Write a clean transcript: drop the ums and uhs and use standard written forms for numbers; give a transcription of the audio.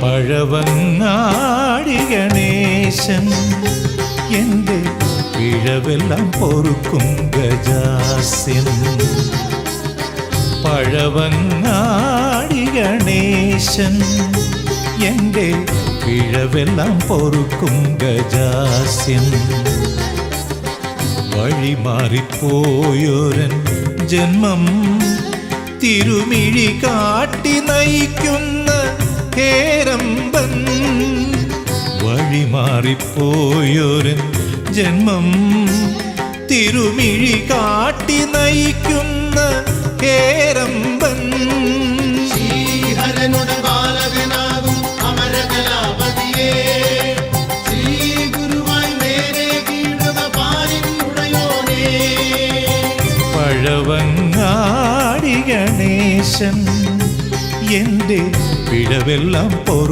പഴവങ്ങാടി ഗണേശൻ എൻ്റെ പിഴവെല്ലാം പൊറുക്കും ഗജാസ്യൻ. പഴവങ്ങാടി ഗണേശൻ എൻ്റെ പിഴവെല്ലാം പൊറുക്കും ഗജാസ്യൻ. വഴിമാറിപ്പോയൊരൻ ജന്മം തിരുമിഴി കാട്ടി നയിക്കുന്ന ഹേരമ്പൻ. വഴിമാറിപ്പോയൊരൻ ജന്മം തിരുമിഴി കാട്ടി നയിക്കുന്ന ഹേരമ്പൻ. ശ്രീഹരനുടെ ബാലകനാകും അമരകലാപതിയേ, ശ്രീ ഗുരുവായി നേരെ കീഴുക പാലിനുടയോനേ. പഴവങ്ങാടി ഗണേശൻ എൻ്റെ പിഴവെല്ലാം പൊറു